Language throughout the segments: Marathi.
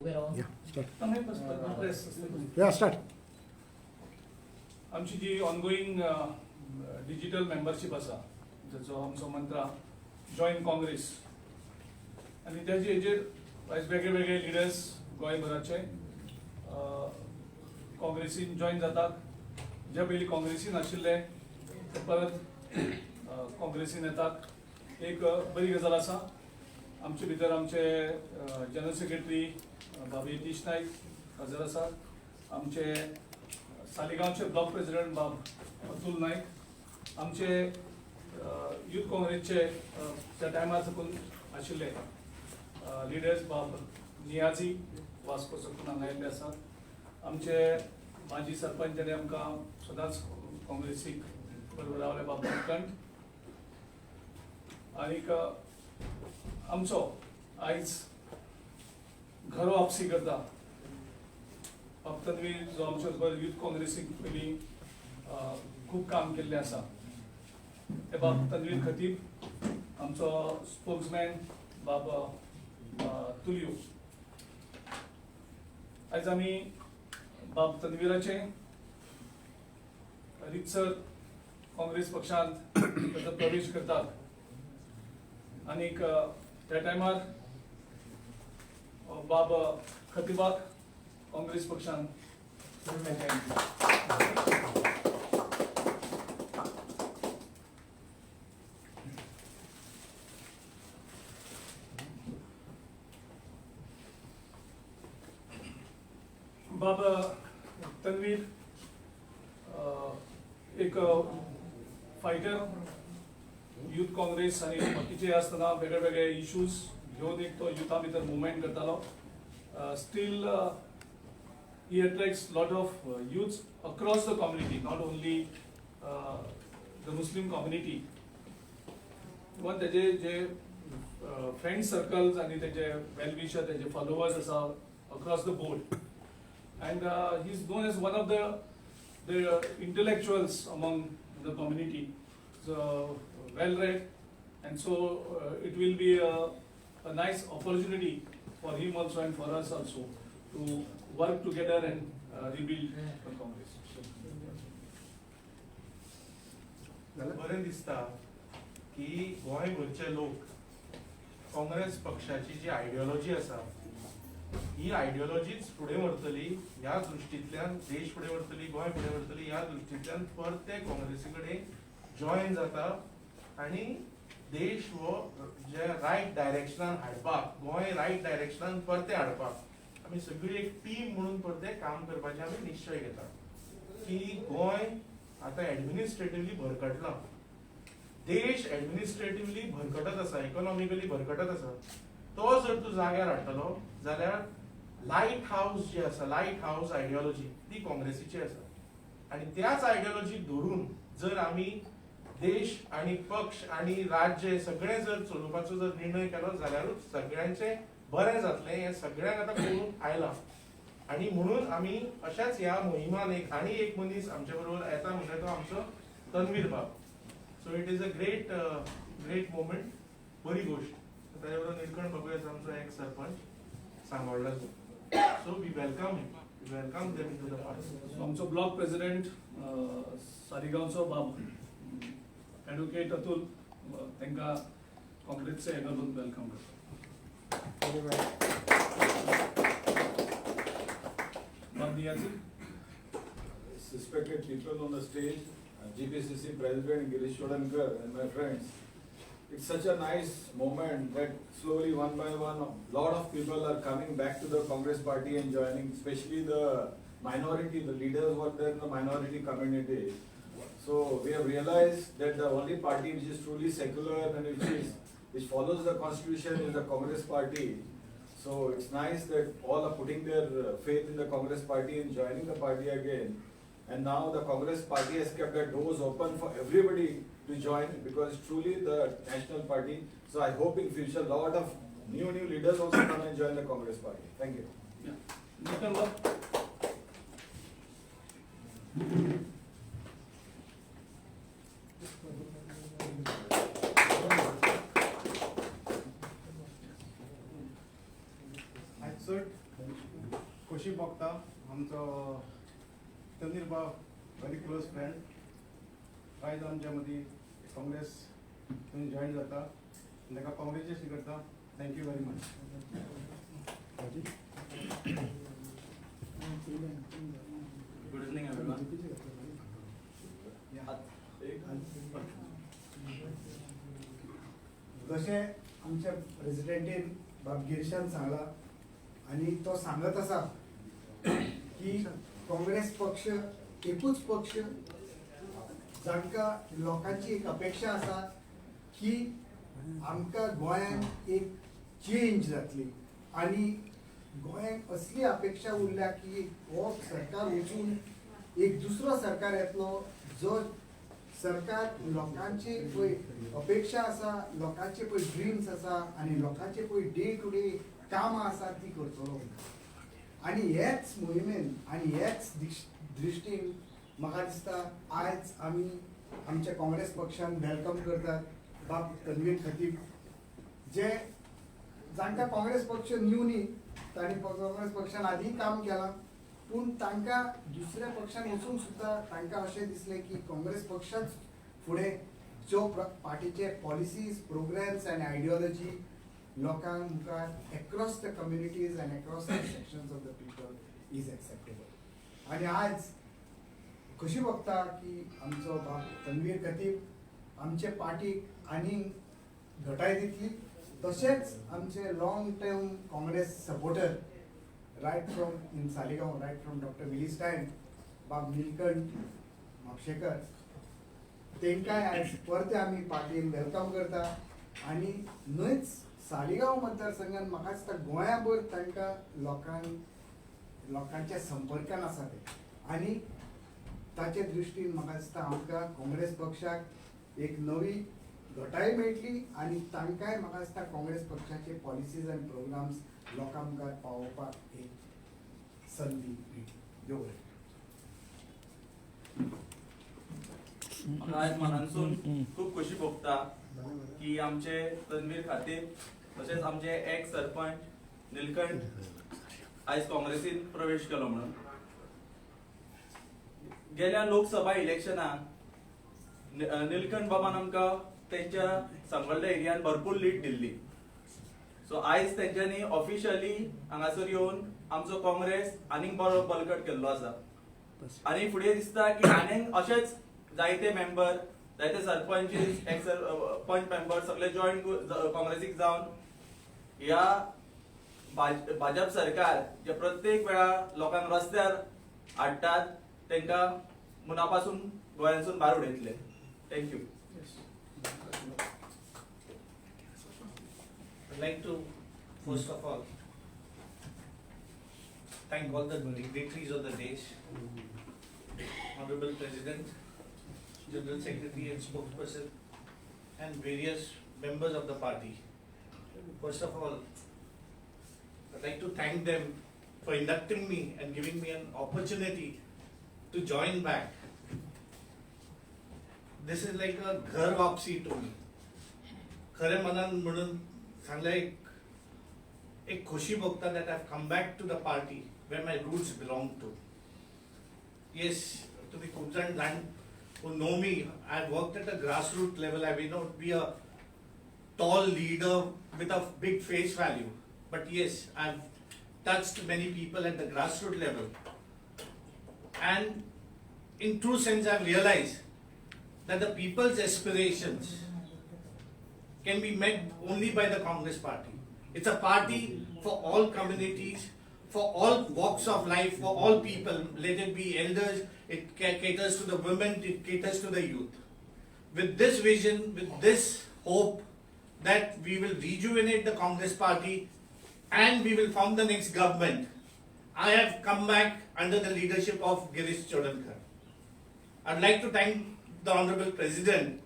Yeah, start. Start. आमची जी ऑनगोईंग डिजिटल मेंबरशीप आसा जाचो आमचो मंत्रा जॉईन काँग्रेस आनी त्याचे हेजेर आयज वेगळे वेगळे लिडर्स गोंयभराचे काँग्रेसीन जॉईन जातात. जे पयलीं काँग्रेसीन आशिल्ले ते परत काँग्रेसीन येतात. एक बरी गजाल आसा. आमचे भितर आमचे जनरल सेक्रेटरी बाब यतीश नाईक हजर आसात. आमचे सालिगांवचे ब्लॉक प्रेसिडेंट बाब अतुल नाईक, आमचे युथ काँग्रेसचे त्या टायमार साकून आशिल्ले लिडर्स बाब नियाजी वास्को साकून हांगा आयिल्ले आसात. आमचे माजी सरपंच जेणे आमकां सदांच काँग्रेसीक बरोबर रावले बाब मुटकंठ. आनीक आमचो आयज घरो वापसी करता बाब तन्वीर, जो आमचे बरोबर युथ काँग्रेसीक पयलीं खूब काम केल्लें आसा. ते बाब तन्वीर खतीब, आमचो स्पोक्समॅन बाब तुलियो. आयज आमी बाब तन्वीराचे रितसर काँग्रेस पक्षांत ताचो प्रवेश करतात. आनीक त्या टायमार बाब खतीबाक काँग्रेस पक्षान बाब तन्वीर एक फायटर, युथ काँग्रेस आणि बाकीचे असताना वेगळे वेगळे इश्यूज घेऊन एक तो युथा भितर मुवमेंट करतालो. Steel he attracts lot of youths across the community, not only the Muslim community. Even तेजे जे friend circles आणि तेजे well wisher, तेजे followers आसा across the board, and he is known as one of the intellectuals among the community. So well read, and so it will be a nice opportunity for him also and for us also to work together and rebuild the Congress. बरें दिसता की गोंयभरचे लोक काँग्रेस पक्षाची जी आयडियोलॉजी आसा ही आयडियोलॉजीच फुडें व्हरतली ह्या दृश्टींतल्यान, देश फुडें व्हरतली, गोंय फुडें व्हरतली ह्या दृश्टींतल्यान परते काँग्रेसी कडेन जॉयन जाता आनी देश हो जे रायट डायरेक्शनान हाडपाक, गोंय रायट डायरेक्शनान परते हाडपाक आमी सगळी एक टीम म्हणून परते काम करपाचे आमी निश्चय घेता. की गोंय आता एडमिनिस्ट्रेटिव्हली भरकटला, देश एडमिनिस्ट्रेटिव्हली भरकटत आसा, इकॉनॉमिकली भरकटत आसा. तो जर तूं जाग्यार हाडटलो जाल्यार लायट हाऊस जे आसा, लायट हाऊस आयडियोलॉजी ती काँग्रेसीची आसा. आनी त्याच आयडियोलॉजीक धरून जर आमी देश आणि पक्ष आणि राज्य सगळे जर चलोवपाचो जर निर्णय केलो जाल्यारूच सगळ्यांचे बरें जातलें हें सगळ्यांक आतां कळून आयलां. आनी म्हणून आमी अशाच ह्या मोहिमान आनी एक मनीस आमचे बरोबर येता म्हणजे तो आमचो तन्वीर बाब. So it is a great moment, बरी गोष्ट. ताचे बरोबर निलकंठ बाबूस आमचो एक सरपंच सांगोळडाचो. So we welcome them into the party. आमचो ब्लॉक प्रेसिडेंट सालिगांवचो बाब ॲडव्होकेट अतुल, तांकां काँग्रेसचे हेका लागून वेलकम करता. बाब Niazi. Respected people on the stage, GPCC President Girish Chodankar and my friends. It's such a nice moment that slowly one by one, a lot of people are coming back to the Congress party and joining, especially the minority, the leaders who are there in the minority community. So we have realized that the only party which is truly secular and which follows the constitution is the Congress party. So it's nice that all are putting their faith in the Congress party and joining the party again. And now the Congress party has kept their doors open for everybody to join because it's truly the national party. So I hope in future a lot of new leaders also come and join the Congress party. Thank you. Nikhil Babu. खोशी भोगता आमचो तनीर बाव व्हेरी क्लोज फ्रेंड आयज आमच्या मदीं काँग्रेस जॉईन जाता ताका काँग्रेचुलेशन करता. Thank you very much. Good evening, everyone. जशें आमच्या प्रेसिडेंटीन बाब गिरीशान सांगला आनी तो सांगत आसा की काँग्रेस पक्ष एकूच पक्ष जांकां लोकांची एक अपेक्षा आसा की आमकां गोंयांत एक चेंज जातली आनी गोंयांत असली अपेक्षा उरल्या की हो सरकार वचून एक दुसरो सरकार येतलो जो सरकार लोकांची पळय अपेक्षा आसा, लोकांचे पळय ड्रिम्स आसा आनी लोकांचे पळय डे टू डे कामां आसा ती करतलो. आनी हेच मोहिमेन आनी हेच दृश्टीन म्हाका दिसता आयज आमी आमच्या काँग्रेस पक्षान वेलकम करतात बाब तन्वीर खतीब जे जांकां काँग्रेस पक्ष न्यू न्ही, तांणी काँग्रेस पक्षान आदीं काम केलां पूण तांकां दुसऱ्या पक्षान वचून सुद्दां तांकां अशें दिसलें की काँग्रेस पक्षाच फुडें ज्यो पार्टीचे पॉलिसीज प्रोग्राम्स आनी आयडियोलॉजी लोकांक मुखार एक्रॉस द कम्युनिटीज आनी across the sections of the people is acceptable. आनी आज कशी बघता की आमचो बाब तन्वीर खतीब आमचे पार्टीक आनी घटाय दितली. तशेंच आमचे long term Congress supporter right from in Saligao, right from doctor विलिस्टायन बाब नीलकंठ म्हापशेकर तेंकांय आयज परते आमी पार्टीन वेलकम करता. आनी न्हयच सालिगांव मतदारसंघान म्हाका दिसता गोंयाभर तांकां लोकांच्या संपर्कान आसा ते आनी ताचे दृश्टीन म्हाका दिसता आमकां काँग्रेस पक्षाक एक नवी घटाय मेळटली आनी तांकांय म्हाका दिसता काँग्रेस पक्षाचे पॉलिसीज आनी प्रोग्राम्स लोकां मुखार पावोवपाक एक संदी मेळटली. देव बरें. म्हाका आयज मनानसून खूब खोशी भोगता की आमचे तन्वीर खातीब तशेंच आमचे एक्स सरपंच नीलकंठ आयज काँग्रेसीन प्रवेश केलो म्हणून. गेल्या लोकसभा इलेक्शनाक नीलकंठ बाबान आमकां तेंच्या सांगोळ्ळ्या एरियान भरपूर लीड दिल्ली. सो आयज तेंच्यांनी ऑफिशियली हांगासर येवन आमचो काँग्रेस आनीक बरो बळकट केल्लो आसा. आनी फुडें दिसता की आनीक अशेच जायते मेंबर, जायते सरपंचीस, एक्स सरपंच मेंबर सगळे जॉईन काँग्रेसीक जावन ह्या भाजप सरकार जे प्रत्येक वेळा लोकांक रस्त्यार हाडटात तेंकां मुनापासून गोंयांतसून भायर उडयतले. Thank you. I'd like to, first of all, thank all the dignitaries of the Desh, Honorable President, General Secretary and Spokesperson, and various members of the party. First of all, I'd like to thank them for inducting me and giving me an opportunity to join back. This is like a ghar वापसी to me. खरे मनान म्हणून सांगले एक खोशी भोगता that I've come back to the party where my roots belong to. Yes, to the खूब जाण who know me, I've worked at a grassroots level. I may not be a tall leader with a big face value, but yes, I've touched many people at the grassroots level. And in true sense, I've realized that the people's aspirations can be met only by the Congress party. It's a party for all communities, for all walks of life, for all people, let it be elders, it caters to the women, it caters to the youth. With this vision, with this hope that we will rejuvenate the Congress party and we will form the next government, I have come back under the leadership of Girish Chodankar. I'd like to thank the Honorable President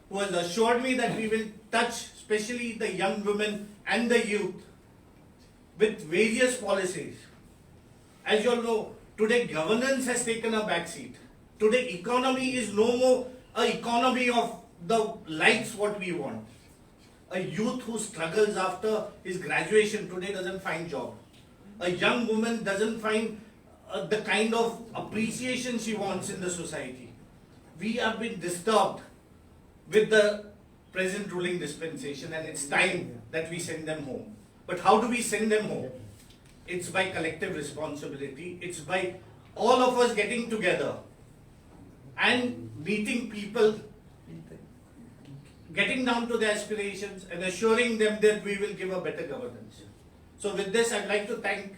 who has assured me that we will touch especially the young women and the youth with various policies. As you all know, today governance has taken a backseat. Today economy is no more an economy of the likes what we want. A youth who struggles after his graduation today doesn't find job. a young woman doesn't find the kind of appreciation she wants in the society. We have been disturbed with the present ruling dispensation, and it's time that we send them home. But how do we send them home? It's by collective responsibility. It's by all of us getting together and meeting people, getting down to their aspirations and assuring them that we will give a better governance. So with this, I'd like to thank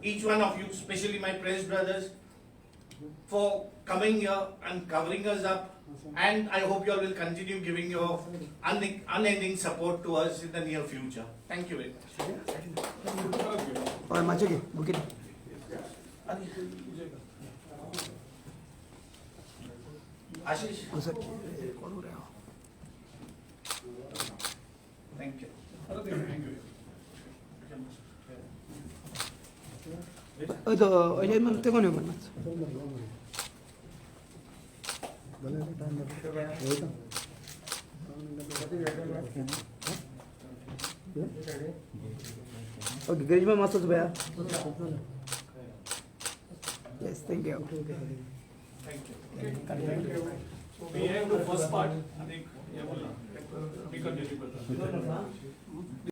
each one of you, especially my press brothers, for coming here and covering us up. And I hope you all will continue giving your unending support to us in the near future. Thank you very much. Ashish. Thank you. Okay, great, ma'am. Master Zubaya. Yes, thank you. So we have the first part. I think we continue with that.